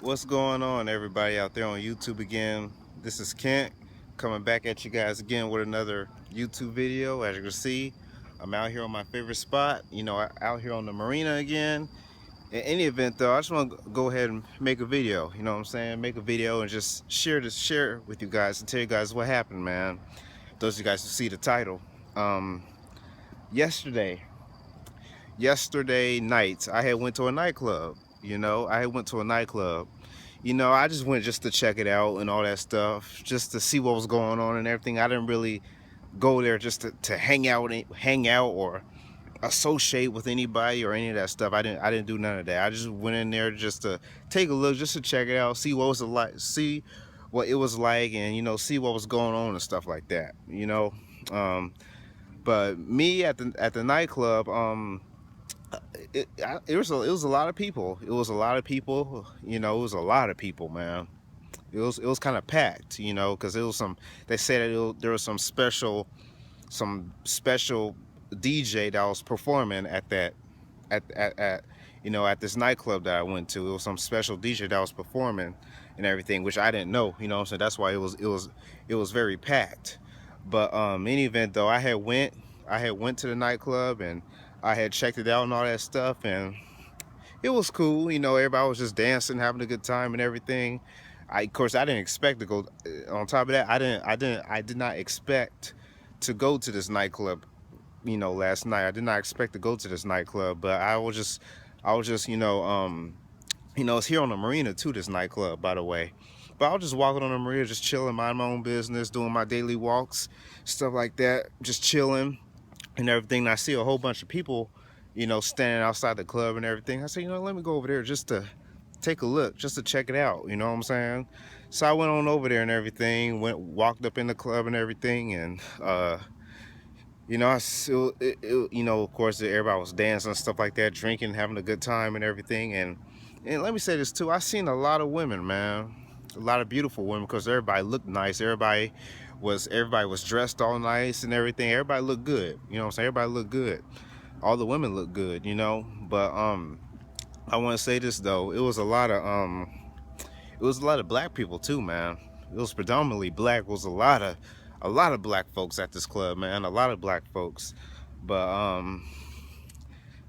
What's going on, everybody out there on YouTube again? This is Kent coming back at you guys again with another YouTube video. As you can see, I'm out here on my favorite spot, out here on the marina again. In any event though, I just want to go ahead and make a video, you know what I'm saying? Make a video and just share with you guys and tell you guys what happened, man. Those of you guys who see the title. Um, yesterday night, I had went to a nightclub. I had went to a nightclub. I just went just to check it out and all that stuff, just to see what was going on and everything. I didn't really go there just to hang out or associate with anybody or any of that stuff. I didn't do none of that. I just went in there just to take a look, just to check it out, see what was like, see what it was like, and see what was going on and stuff like that. Um, but me at the nightclub, it was a lot of people. It was a lot of people. It was a lot of people, man. It was kind of packed, because it was some. They said there was some special DJ that was performing at that at this nightclub that I went to. It was some special DJ that was performing and everything, which I didn't know. So that's why it was very packed. But in any event though, I had went to the nightclub and I had checked it out and all that stuff, and it was cool. Everybody was just dancing, having a good time and everything. Of course, I didn't expect to go. On top of that, I did not expect to go to this nightclub. Last night, I did not expect to go to this nightclub, but I was just, it's here on the marina too. This nightclub, by the way. But I was just walking on the marina, just chilling, mind my own business, doing my daily walks, stuff like that, just chilling and everything. And I see a whole bunch of people, standing outside the club and everything. I said, let me go over there just to take a look, just to check it out. You know what I'm saying? So I went on over there and everything, walked up in the club and everything, and of course, everybody was dancing and stuff like that, drinking, having a good time and everything. And let me say this too, I seen a lot of women, man, a lot of beautiful women, because everybody looked nice. Everybody was dressed all nice and everything. Everybody looked good. You know what I'm saying? Everybody looked good. All the women looked good. But I want to say this though. It was a lot of black people too, man. It was predominantly black. It was a lot of black folks at this club, man. A lot of black folks. But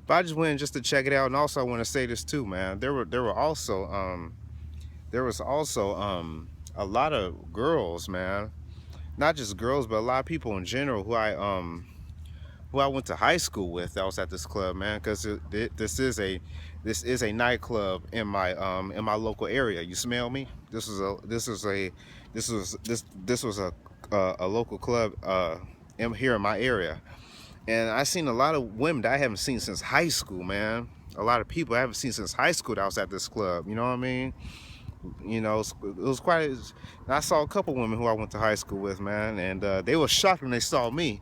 I just went just to check it out. And also I want to say this too, man. There was also a lot of girls, man. Not just girls, but a lot of people in general who I went to high school with that was at this club, man. Because this is a nightclub in my local area. You smell me? This was a local club here in my area, and I seen a lot of women that I haven't seen since high school, man. A lot of people I haven't seen since high school that was at this club. You know what I mean? It was quite. I saw a couple women who I went to high school with, man, and they were shocked when they saw me.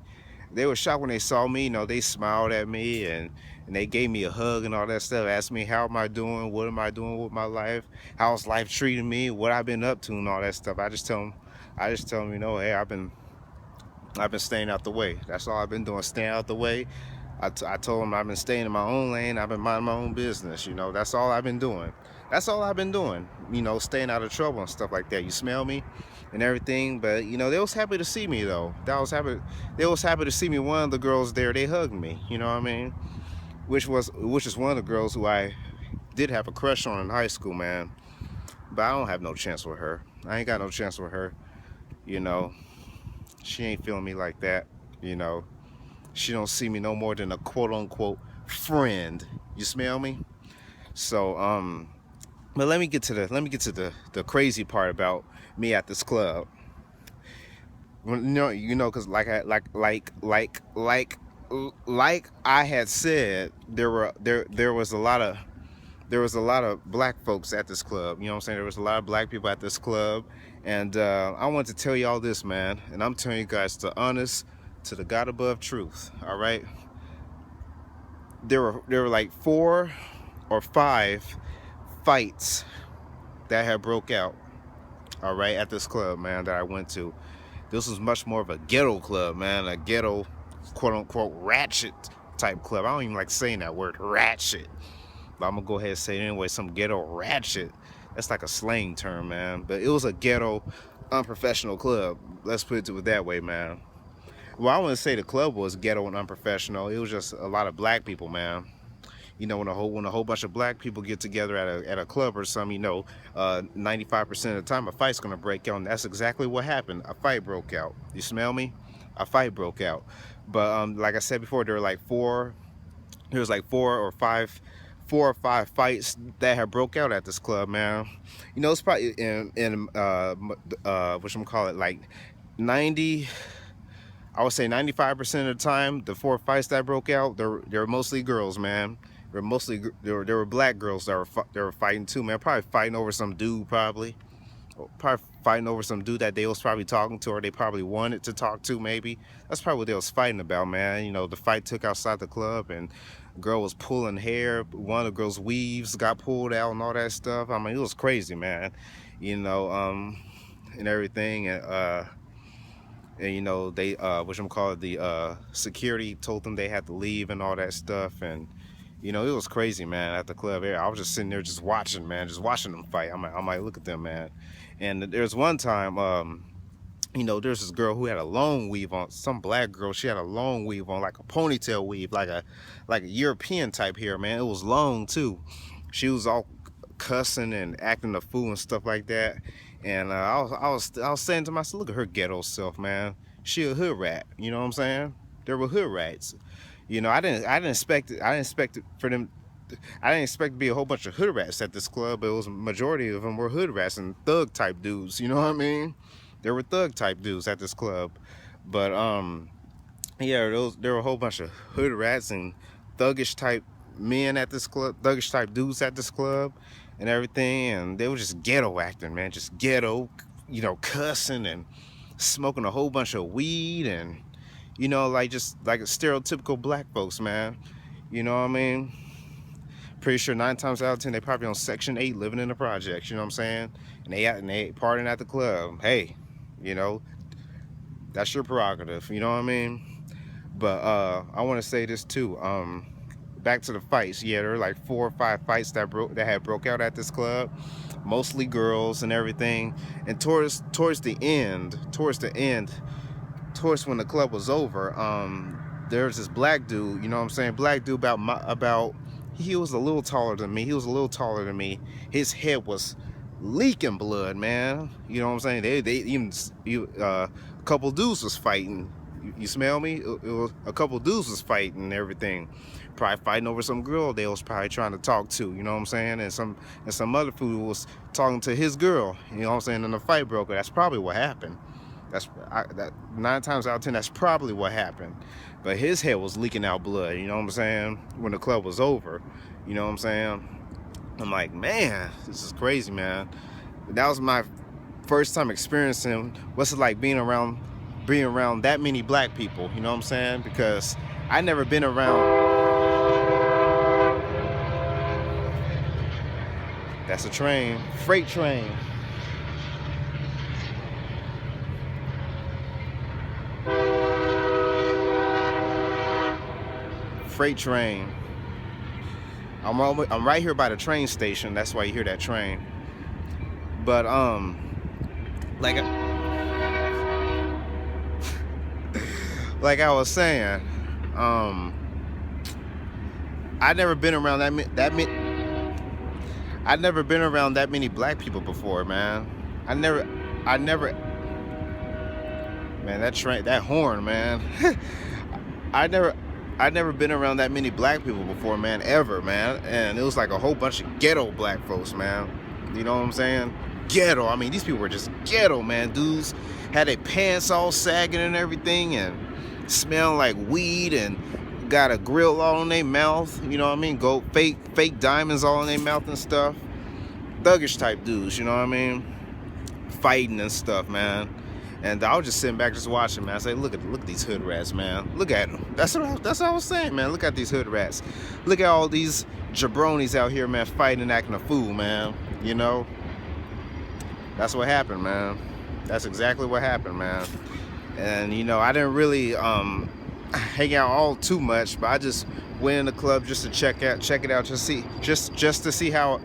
They were shocked when they saw me. They smiled at me and they gave me a hug and all that stuff. Asked me how am I doing, what am I doing with my life, how's life treating me, what I've been up to, and all that stuff. I just tell them, hey, I've been staying out the way. That's all I've been doing, staying out the way. I told them I've been staying in my own lane. I've been minding my own business. That's all I've been doing. That's all I've been doing. Staying out of trouble and stuff like that. You smell me and everything. But they was happy to see me though. They was happy to see me. One of the girls there, they hugged me. You know what I mean? Which is one of the girls who I did have a crush on in high school, man. But I don't have no chance with her. I ain't got no chance with her. You know, she ain't feeling me like that. She don't see me no more than a quote unquote friend. You smell me? So but let me get to the crazy part about me at this club. Because like I had said, there was a lot of black folks at this club. You know what I'm saying? There was a lot of black people at this club, and I want to tell you all this, man. And I'm telling you guys the honest, to the God above truth. All right. There were like 4 or 5 fights that had broke out. All right, at this club, man, that I went to. This was much more of a ghetto club, man. A ghetto, quote unquote, ratchet type club. I don't even like saying that word, ratchet. But I'm gonna go ahead and say it anyway. Some ghetto ratchet That's like a slang term, man. But it was a ghetto, unprofessional club. Let's put it that way, man. Well, I wouldn't say the club was ghetto and unprofessional. It was just a lot of black people, man. You know, when a whole bunch of black people get together at a club or something, you know, 95% of the time a fight's gonna break out, and that's exactly what happened. A fight broke out. You smell me? A fight broke out. But like I said before, there was like four or five fights that had broke out at this club, man. You know, it's probably in whatchamacallit, like 90. I would say 95% of the time, the four fights that broke out, they were mostly girls, man. There were black girls that were fighting too, man. Probably fighting over some dude, probably fighting over some dude that they was probably talking to, or they probably wanted to talk to, maybe. That's probably what they was fighting about, man. You know, the fight took outside the club, and the girl was pulling hair. One of the girl's weaves got pulled out and all that stuff. I mean, it was crazy, man. You know, and everything, and you know, they the security told them they had to leave and all that stuff. And you know, it was crazy, man. At the club area, I was just sitting there just watching, man, just watching them fight. I might look at them, man. And there's one time, you know, there's this girl who had a long weave on. Some black girl, she had a long weave on, like a ponytail weave, like a European type hair, man. It was long too. She was all cussing and acting a fool and stuff like that. And I was saying to myself, look at her ghetto self, man. She a hood rat, you know what I'm saying? There were hood rats. You know, I didn't expect it. I didn't expect to be a whole bunch of hood rats at this club, but it was a majority of them were hood rats and thug type dudes. You know what I mean? There were thug type dudes at this club, but yeah, there were a whole bunch of hood rats and thuggish type men at this club, thuggish type dudes at this club, and everything, and they were just ghetto acting, man, just ghetto, you know, cussing and smoking a whole bunch of weed, and you know, like just like a stereotypical black folks, man. You know what I mean? Pretty sure 9 times out of 10 they probably on Section 8 living in the projects, you know what I'm saying? And they partying at the club. Hey, you know, that's your prerogative, you know what I mean? But I want to say this too. Back to the fights. Yeah, there were like 4 or 5 fights that had broke out at this club, mostly girls and everything. And towards the end, towards when the club was over, there's this black dude, you know what I'm saying? Black dude about he was a little taller than me. His head was leaking blood, man. You know what I'm saying? They even a couple dudes was fighting. You smell me? It was a couple dudes was fighting and everything. Probably fighting over some girl they was probably trying to talk to, you know what I'm saying? And some other fool was talking to his girl, you know what I'm saying? And the fight broke. That's probably what happened. That 9 times out of 10, that's probably what happened. But his head was leaking out blood, you know what I'm saying? When the club was over, you know what I'm saying? I'm like, man, this is crazy, man. That was my first time experiencing what's it like being around that many black people, you know what I'm saying? Because I never been around. That's a train, freight train. Freight train. I'm right here by the train station. That's why you hear that train. But like like I was saying, I'd never been around I'd never been around that many black people before, man. I never man, that horn, man. I'd never been around that many black people before, man, ever, man. And it was like a whole bunch of ghetto black folks, man. You know what I'm saying? Ghetto. I mean, these people were just ghetto, man. Dudes had their pants all sagging and everything, and smelling like weed, and got a grill all in their mouth. You know what I mean? Go fake diamonds all in their mouth and stuff. Thuggish type dudes, you know what I mean? Fighting and stuff, man. And I was just sitting back just watching, man. I say, look at these hood rats, man. Look at them. That's what I was saying, man. Look at these hood rats. Look at all these jabronis out here, man, fighting and acting a fool, man. You know? That's what happened, man. That's exactly what happened, man. And you know, I didn't really hang out all too much, but I just went in the club just to check it out, just to see how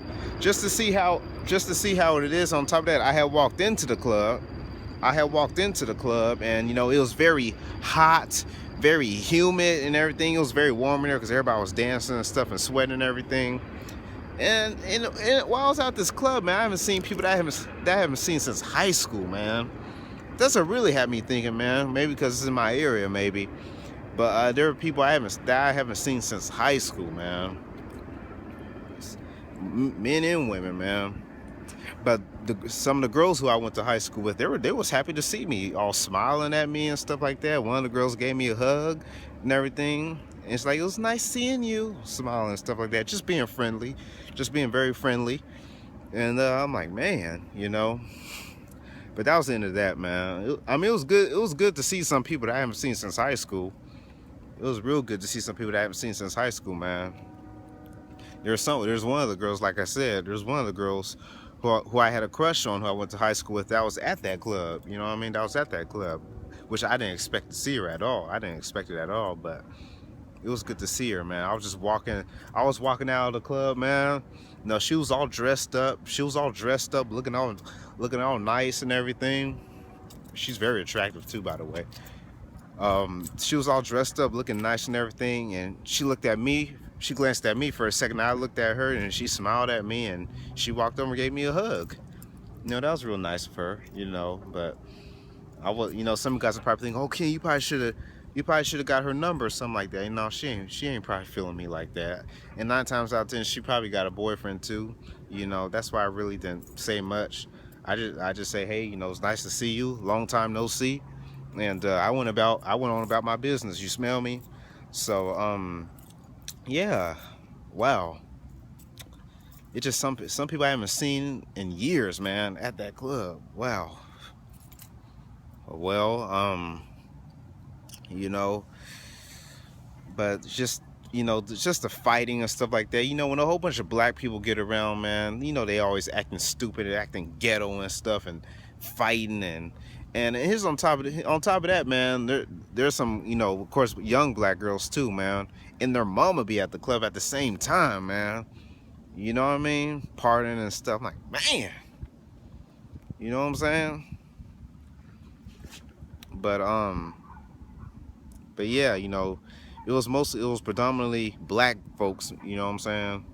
just to see how it is. On top of that, I had walked into the club. And you know, it was very hot, very humid and everything. It was very warm in there because everybody was dancing and stuff and sweating and everything. And while I was at this club, man, I haven't seen people that I haven't seen since high school, man. That's what really had me thinking, man. Maybe because it's in my area, maybe. But there are people I haven't seen since high school, man. Men and women, man. But some of the girls who I went to high school with, they was happy to see me, all smiling at me and stuff like that. One of the girls gave me a hug and everything. And it's like, it was nice seeing you, smiling and stuff like that. Just being friendly, just being very friendly. And I'm like, man, you know. But that was the end of that, man. I mean, it was good. It was good to see some people that I haven't seen since high school. It was real good to see some people that I haven't seen since high school, man. There's one of the girls, like I said, there's one of the girls who I had a crush on, who I went to high school with, that was at that club. You know what I mean? That was at that club, which I didn't expect to see her at all. I didn't expect it at all, but it was good to see her, man. I was walking out of the club, man. No, she was all dressed up. Looking all nice and everything. She's very attractive too, by the way. She was all dressed up, looking nice and everything, and she looked at me. She glanced at me for a second. I looked at her, and she smiled at me, and she walked over and gave me a hug. You know, that was real nice of her, you know. But I was, you know, some guys are probably thinking, okay, you probably should have got her number or something like that. You know, she ain't probably feeling me like that. And 9 times out of 10, she probably got a boyfriend too. You know, that's why I really didn't say much. I just say, hey, you know, it's nice to see you. Long time no see. And I went on about my business. You smell me? So yeah, wow. It's just some people I haven't seen in years, man, at that club. Wow. Well, you know, but just, you know, just the fighting and stuff like that. You know, when a whole bunch of black people get around, man, you know, they always acting stupid and acting ghetto and stuff and fighting and here's on top of that, man, there's some, you know, of course, young black girls too, man, and their mama be at the club at the same time, man. You know what I mean? Partying and stuff. I'm like, man, you know what I'm saying? But yeah, you know, it was predominantly black folks, you know what I'm saying?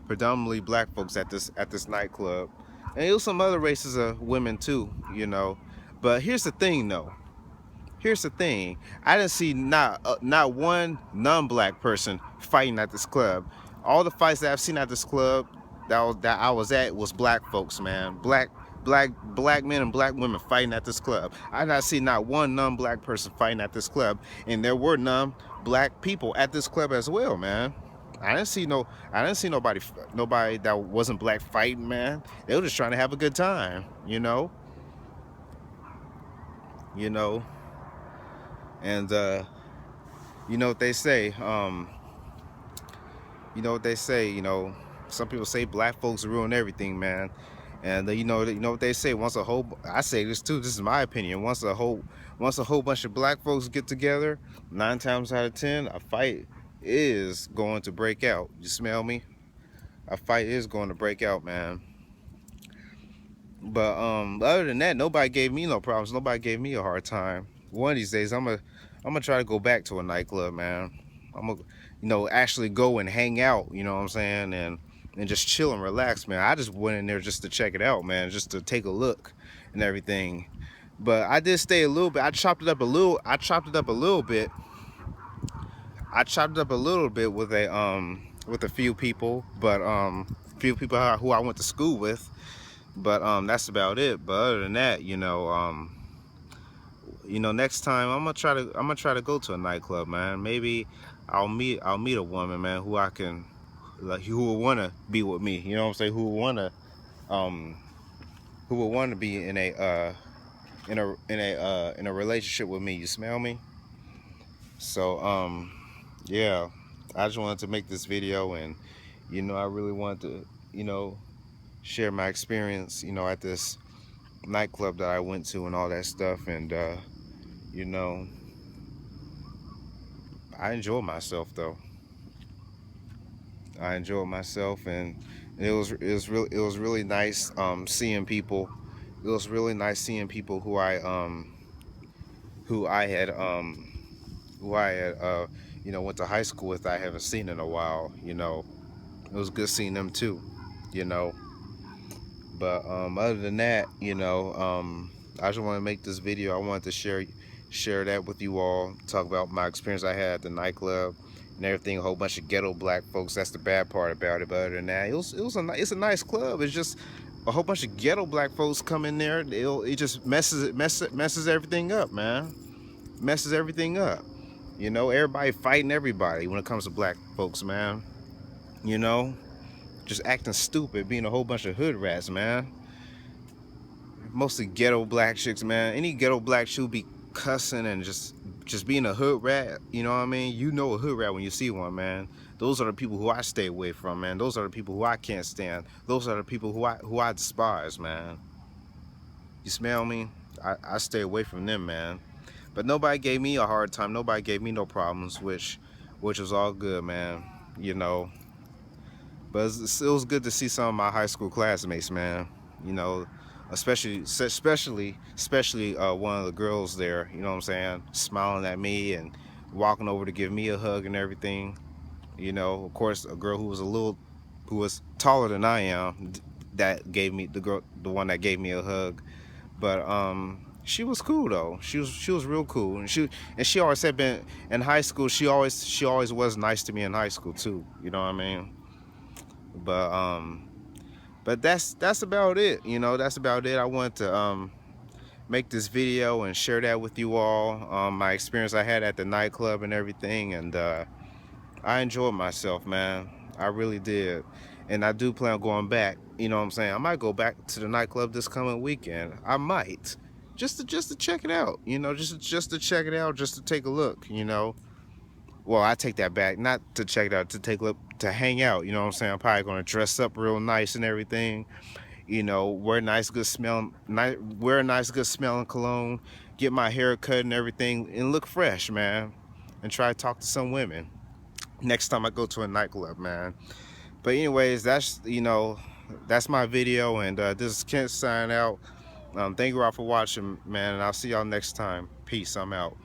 Predominantly black folks at this nightclub. And it was some other races of women too, you know. But here's the thing though. Here's the thing. I didn't see not one non-black person fighting at this club. All the fights that I've seen at this club that I was at was black folks, man. Black men and black women fighting at this club. I did not see not one non-black person fighting at this club, and there were non-black people at this club as well, man. I didn't see nobody that wasn't black fighting, man. They were just trying to have a good time, you know. And you know what they say, some people say black folks ruin everything, man. And you know what they say, I say this too, this is my opinion, once a whole bunch of black folks get together, 9 times out of 10 a fight is going to break out. You smell me? A fight is going to break out, man. But other than that, nobody gave me no problems. Nobody gave me a hard time. One of these days, I'm gonna try to go back to a nightclub, man. I'm gonna, you know, actually go and hang out. You know what I'm saying? And just chill and relax, man. I just went in there just to check it out, man, just to take a look and everything. But I did stay a little bit. I chopped it up a little bit. I chopped it up a little bit with a few people, but few people who I went to school with. But that's about it. But other than that, you know, next time I'm gonna try to go to a nightclub, man. Maybe I'll meet a woman, man, who who will wanna be with me. You know what I'm saying? Who will wanna be in a relationship with me. You smell me? So yeah, I just wanted to make this video, and you know, I really wanted to, you know, share my experience, you know, at this nightclub that I went to and all that stuff. And you know, I enjoyed myself though. I enjoyed myself, and It was really nice seeing people. It was really nice seeing people who I had who I had went to high school with. I haven't seen in a while. It was good seeing them too. You know, but other than that, I just want to make this video. I wanted to share that with you all. Talk about my experience I had at the nightclub and everything. A whole bunch of ghetto black folks. That's the bad part about it. But other than that, it's a nice club. It's just a whole bunch of ghetto black folks come in there. It just messes everything up, man. Messes everything up. Everybody fighting everybody when it comes to black folks, man. You know, just acting stupid, being a whole bunch of hood rats, man. Mostly ghetto black chicks, man. Any ghetto black should be cussing and just being a hood rat. You know what I mean? You know a hood rat when you see one, man. Those are the people who I stay away from, man. Those are the people who I can't stand. Those are the people who I despise, man. You smell me? I stay away from them, man. But nobody gave me a hard time. Nobody gave me no problems, which was all good, man. You know. But it was good to see some of my high school classmates, man. You know, especially one of the girls there. You know what I'm saying? Smiling at me and walking over to give me a hug and everything. Of course, a girl who was taller than I am, that gave me the one that gave me a hug. But she was cool though. She was real cool, and she always had been in high school. She always was nice to me in high school too. You know what I mean? But that's about it. That's about it. I wanted to make this video and share that with you all. My experience I had at the nightclub and everything, and I enjoyed myself, man. I really did, and I do plan on going back. You know what I'm saying? I might go back to the nightclub this coming weekend. I might, just to check it out. Just to check it out, just to take a look. Well, I take that back. Not to check it out, to take a look, to hang out. You know what I'm saying? I'm probably gonna dress up real nice and everything. Wear a nice, good smelling cologne, get my hair cut and everything, and look fresh, man. And try to talk to some women next time I go to a nightclub, man. But anyways, that's my video, and this is Kent signing out. Thank you all for watching, man, and I'll see y'all next time. Peace. I'm out.